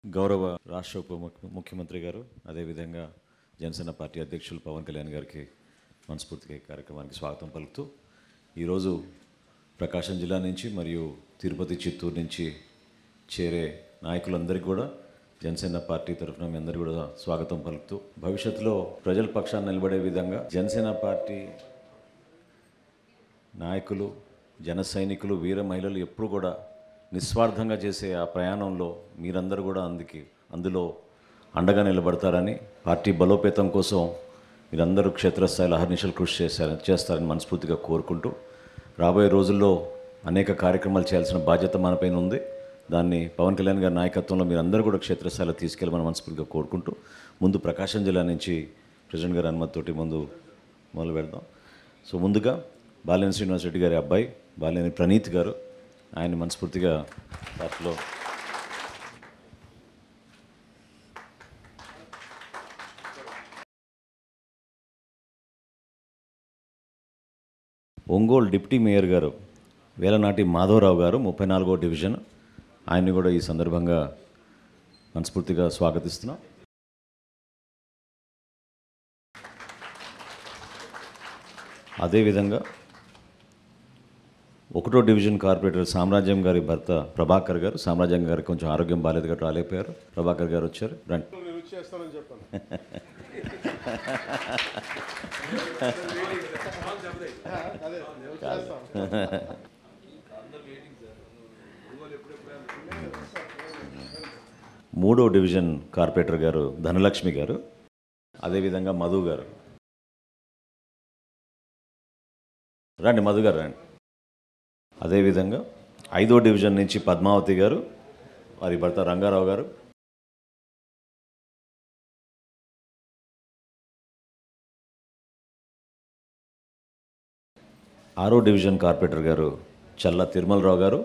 గౌరవ రాష్ట్ర ముఖ్యమంత్రి గారు, అదేవిధంగా జనసేన పార్టీ అధ్యక్షులు పవన్ కళ్యాణ్ గారికి మనస్ఫూర్తిగా ఈ కార్యక్రమానికి స్వాగతం పలుకుతూ, ఈరోజు ప్రకాశం జిల్లా నుంచి మరియు తిరుపతి, చిత్తూరు నుంచి చేరే నాయకులందరికీ కూడా జనసేన పార్టీ తరఫున మీ అందరికీ కూడా స్వాగతం పలుకుతూ, భవిష్యత్తులో ప్రజల పక్షాన్ని నిలబడే విధంగా జనసేన పార్టీ నాయకులు, జన సైనికులు, వీర మహిళలు ఎప్పుడు కూడా నిస్వార్థంగా చేసే ఆ ప్రయాణంలో మీరందరూ కూడా అందులో అండగా నిలబడతారని, పార్టీ బలోపేతం కోసం మీరందరూ క్షేత్రస్థాయిలో అహర్నిశలు కృషి చేస్తారని మనస్ఫూర్తిగా కోరుకుంటూ, రాబోయే రోజుల్లో అనేక కార్యక్రమాలు చేయాల్సిన బాధ్యత మనపైన ఉంది. దాన్ని పవన్ కళ్యాణ్ గారి నాయకత్వంలో మీరందరూ కూడా క్షేత్రస్థాయిలో తీసుకెళ్ళమని మనస్ఫూర్తిగా కోరుకుంటూ, ముందు ప్రకాశం జిల్లా నుంచి ప్రెసిడెంట్ గారి అనుమతితోటి మొదలు పెడదాం. సో ముందుగా బాలినేని శ్రీనివాస్ రెడ్డి గారి అబ్బాయి బాలినేని ప్రణీత్ గారు, ఆయన మనస్ఫూర్తిగా పార్టీలో ఒంగోలు డిప్యూటీ మేయర్ గారు వేలనాటి మాధవరావు గారు 34వ డివిజన్, ఆయన్ని కూడా ఈ సందర్భంగా మనస్ఫూర్తిగా స్వాగతిస్తున్నాం. అదేవిధంగా 1వ డివిజన్ కార్పొరేటర్ సామ్రాజ్యం గారి భర్త ప్రభాకర్ గారు, సామ్రాజ్యం గారికి కొంచెం ఆరోగ్యం బాగాలేదు కాబట్టి రాలేకపోయారు. ప్రభాకర్ గారు వచ్చారు, రండి. మూడో డివిజన్ కార్పొరేటర్ గారు ధనలక్ష్మి గారు, అదేవిధంగా మధు గారు, రండి మధు గారు రండి. అదేవిధంగా 5వ డివిజన్ నుంచి పద్మావతి గారు, వారి భర్త రంగారావు గారు, ఆరో డివిజన్ కార్పొరేటర్ గారు చల్ల తిరుమలరావు గారు,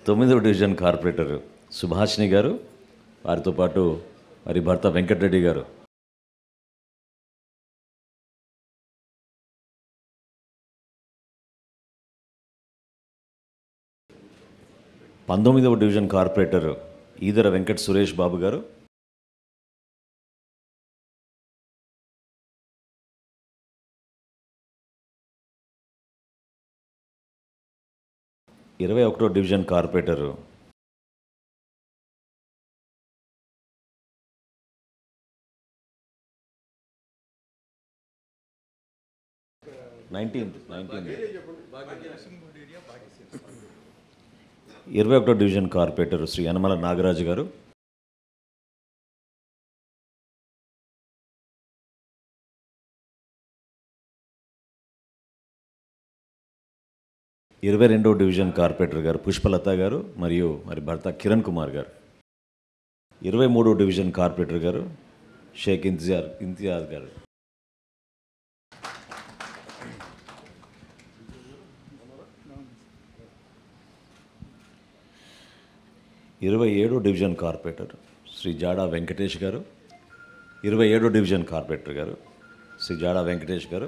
9వ డివిజన్ కార్పొరేటర్ సుభాషిణి గారు, వారితో పాటు వారి భర్త వెంకటరెడ్డి గారు, 19వ డివిజన్ కార్పొరేటర్ ఈదర వెంకట సురేష్ బాబు గారు, 21వ డివిజన్ కార్పొరేటర్ నైన్టీన్త్ 21వ డివిజన్ కార్పొరేటర్ శ్రీ యనమల నాగరాజు గారు, 22వ డివిజన్ కార్పొరేటర్ గారు పుష్పలత గారు మరియు మరి భర్త కిరణ్ కుమార్ గారు, 23వ డివిజన్ కార్పొరేటర్ గారు షేక్ ఇంతియాజ్ గారు, 27వ డివిజన్ కార్పొరేటర్ శ్రీ జాడా వెంకటేష్ గారు, 27వ డివిజన్ కార్పొరేటర్ గారు శ్రీ జాడా వెంకటేష్ గారు,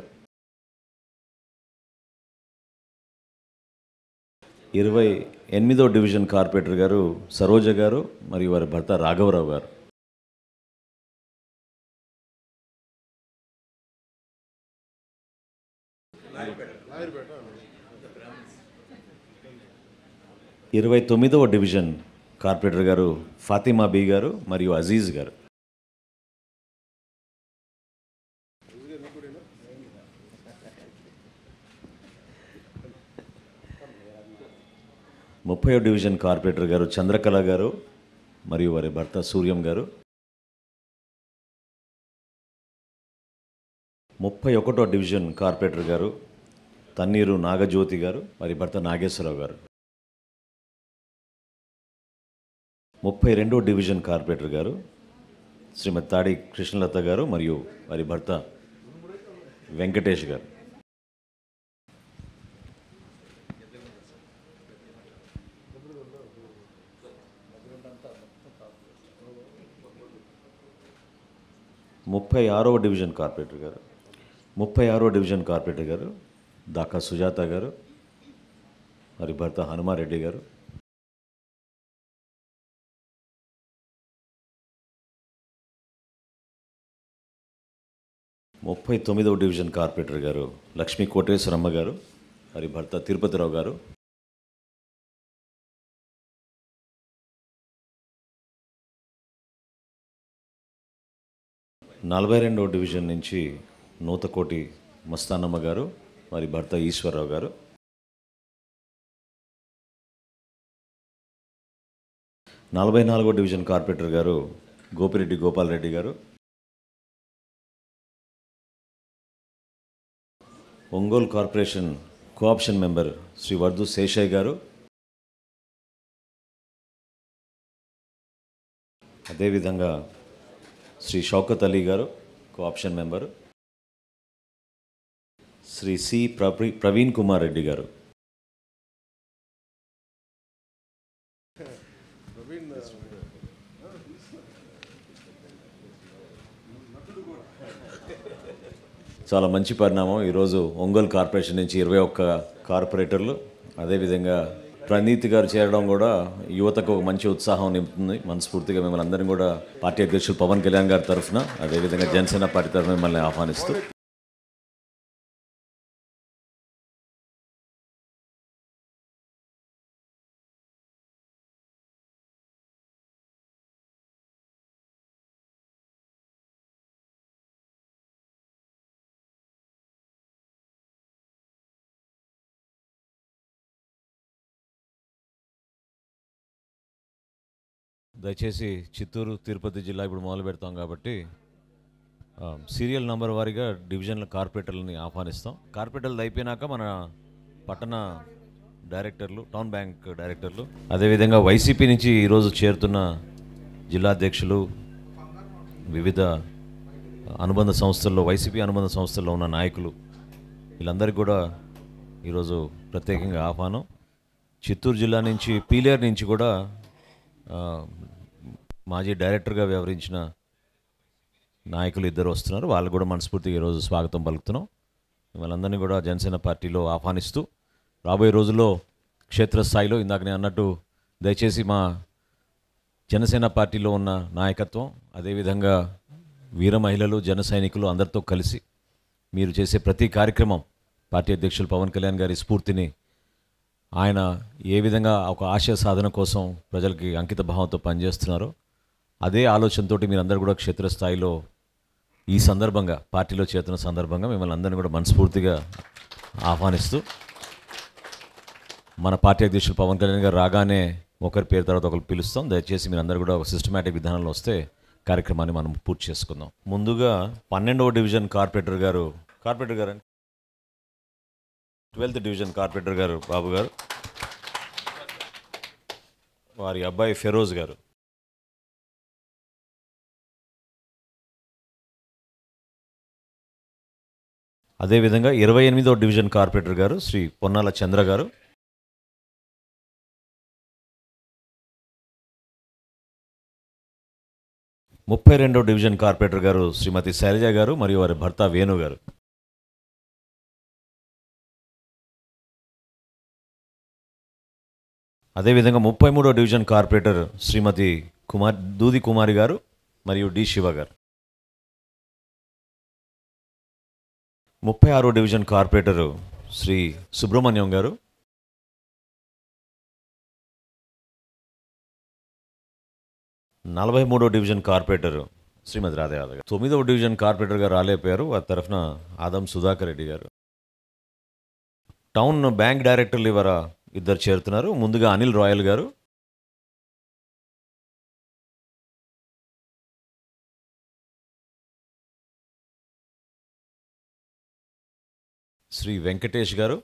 28వ డివిజన్ కార్పొరేటర్ గారు సరోజ గారు మరియు వారి భర్త రాఘవరావు గారు, 29వ డివిజన్ కార్పొరేటర్ గారు ఫాతిమా బీ గారు మరియు అజీజ్ గారు, 30వ డివిజన్ కార్పొరేటర్ గారు చంద్రకళ గారు మరియు వారి భర్త సూర్యం గారు, 31వ డివిజన్ కార్పొరేటర్ గారు తన్నీరు నాగజ్యోతి గారు, వారి భర్త నాగేశ్వరరావు గారు, 32వ డివిజన్ కార్పొరేటర్ గారు శ్రీమతి తాడి కృష్ణలత గారు మరియు వారి భర్త వెంకటేష్ గారు, 36వ డివిజన్ కార్పొరేటర్ గారు 36వ డివిజన్ కార్పొరేటర్ గారు దాకా సుజాత గారు, మరి భర్త హనుమారెడ్డి గారు. 39వ డివిజన్ కార్పొరేటర్ గారు లక్ష్మీ కోటేశ్వరమ్మ గారు, మరి భర్త తిరుపతిరావు గారు. 42వ డివిజన్ నుంచి నూతకోటి మస్తానమ్మ గారు, మరి భర్త ఈశ్వరరావు గారు. 44వ డివిజన్ కార్పొరేటర్ గారు గోపిరెడ్డి గోపాలరెడ్డి గారు. Ongole corporation cooption member Shri Vardhu Seshaiah గారు. అదేవిధంగా శ్రీ షౌకత్ అలీ గారు cooption member. Shri C Praveen Kumar Reddy గారు. చాలా మంచి పరిణామం. ఈరోజు ఒంగోలు కార్పొరేషన్ నుంచి 21 కార్పొరేటర్లు, అదేవిధంగా ప్రణీత్ గారు చేరడం కూడా యువతకు ఒక మంచి ఉత్సాహం నింపుతుంది. మనస్ఫూర్తిగా మిమ్మల్ని అందరినీ కూడా పార్టీ అధ్యక్షులు పవన్ కళ్యాణ్ గారి తరఫున, అదేవిధంగా జనసేన పార్టీ తరఫున మిమ్మల్ని ఆహ్వానిస్తూ దయచేసి చిత్తూరు తిరుపతి జిల్లా ఇప్పుడు మొదలు పెడతాం కాబట్టి సీరియల్ నంబర్ వారీగా డివిజన్ల కార్పొరేటర్లని ఆహ్వానిస్తాం. కార్పొరేటర్లు అయిపోయినాక మన పట్టణ డైరెక్టర్లు, టౌన్ బ్యాంక్ డైరెక్టర్లు, అదేవిధంగా వైసీపీ నుంచి ఈరోజు చేరుతున్న జిల్లా అధ్యక్షులు, వివిధ అనుబంధ సంస్థల్లో, వైసీపీ అనుబంధ సంస్థల్లో ఉన్న నాయకులు, వీళ్ళందరికీ కూడా ఈరోజు ప్రత్యేకంగా ఆహ్వానం. చిత్తూరు జిల్లా నుంచి పీలేరు నుంచి కూడా మాజీ డైరెక్టర్గా వ్యవహరించిన నాయకులు ఇద్దరు వస్తున్నారు. వాళ్ళు కూడా మనస్ఫూర్తిగా ఈరోజు స్వాగతం పలుకుతున్నాం. వాళ్ళందరినీ కూడా జనసేన పార్టీలో ఆహ్వానిస్తూ రాబోయే రోజుల్లో క్షేత్రస్థాయిలో ఇందాక నేను అన్నట్టు దయచేసి మా జనసేన పార్టీలో ఉన్న నాయకత్వం, అదేవిధంగా వీర మహిళలు, జన సైనికులు అందరితో కలిసి మీరు చేసే ప్రతి కార్యక్రమం పార్టీ అధ్యక్షులు పవన్ కళ్యాణ్ గారి స్ఫూర్తిని, ఆయన ఏ విధంగా ఒక ఆశయ సాధన కోసం ప్రజలకి అంకిత భావంతో పనిచేస్తున్నారో అదే ఆలోచనతో మీరందరూ కూడా క్షేత్రస్థాయిలో ఈ సందర్భంగా పార్టీలో చేరుతున్న సందర్భంగా మిమ్మల్ని అందరినీ కూడా మనస్ఫూర్తిగా ఆహ్వానిస్తూ, మన పార్టీ అధ్యక్షులు పవన్ కళ్యాణ్ గారు రాగానే ఒకరి పేరు తర్వాత ఒకరు పిలుస్తాం. దయచేసి మీరు అందరూ కూడా ఒక సిస్టమేటిక్ విధానంలో వస్తే కార్యక్రమాన్ని మనం పూర్తి చేసుకుందాం. ముందుగా 12వ డివిజన్ కార్పొరేటర్ గారు 12th డివిజన్ కార్పొరేటర్ గారు బాబు గారు, వారి అబ్బాయి ఫెరోజ్ గారు. అదేవిధంగా 28వ డివిజన్ కార్పొరేటర్ గారు శ్రీ పొన్నాల చంద్ర గారు. 32వ డివిజన్ కార్పొరేటర్ గారు శ్రీమతి శైలజ గారు మరియు వారి భర్త వేణు గారు. అదేవిధంగా 33వ డివిజన్ కార్పొరేటర్ శ్రీమతి దూది కుమారి గారు మరియు డి శివ గారు. 36వ డివిజన్ కార్పొరేటరు శ్రీ సుబ్రహ్మణ్యం గారు. 43వ డివిజన్ కార్పొరేటర్ శ్రీమతి రాధయాదవ్ గారు. 9వ డివిజన్ కార్పొరేటర్ గారు రాలేపోయారు, వారి తరఫున ఆదం సుధాకర్ రెడ్డి గారు. టౌన్ బ్యాంక్ డైరెక్టర్లు ఇవాళ ఇద్దరు చేరుతున్నారు. ముందుగా అనిల్ రాయల్ గారు, శ్రీ వెంకటేష్ గారు,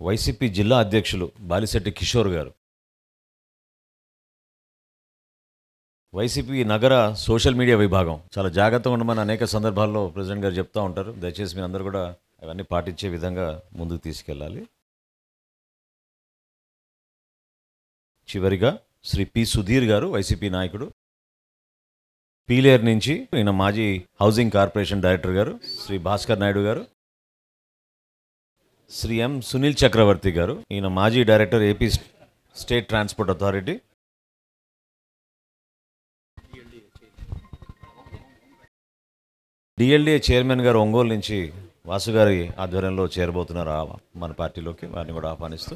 వైసీపీ జిల్లా అధ్యక్షులు బాలిశెట్టి కిషోర్ గారు, వైసీపీ నగర సోషల్ మీడియా విభాగం. చాలా జాగ్రత్తగా ఉండమని అనేక సందర్భాల్లో ప్రెసిడెంట్ గారు చెప్తూ ఉంటారు. దయచేసి మీ అందరూ కూడా అవన్నీ పాటించే విధంగా ముందుకు తీసుకెళ్ళాలి. చివరిగా శ్రీ పి సుధీర్ గారు, వైసీపీ నాయకుడు. పీలేరు నుంచి ఈయన మాజీ హౌసింగ్ కార్పొరేషన్ డైరెక్టర్ గారు శ్రీ భాస్కర్ నాయుడు గారు, శ్రీ ఎం సునీల్ చక్రవర్తి గారు, ఈయన మాజీ director AP state transport authority, DLDA chairman గారు ఒంగోలు నుంచి వాసు గారి ఆధ్వర్యంలో చేరబోతున్నారు మన పార్టీలోకి, వారిని కూడా ఆహ్వానిస్తూ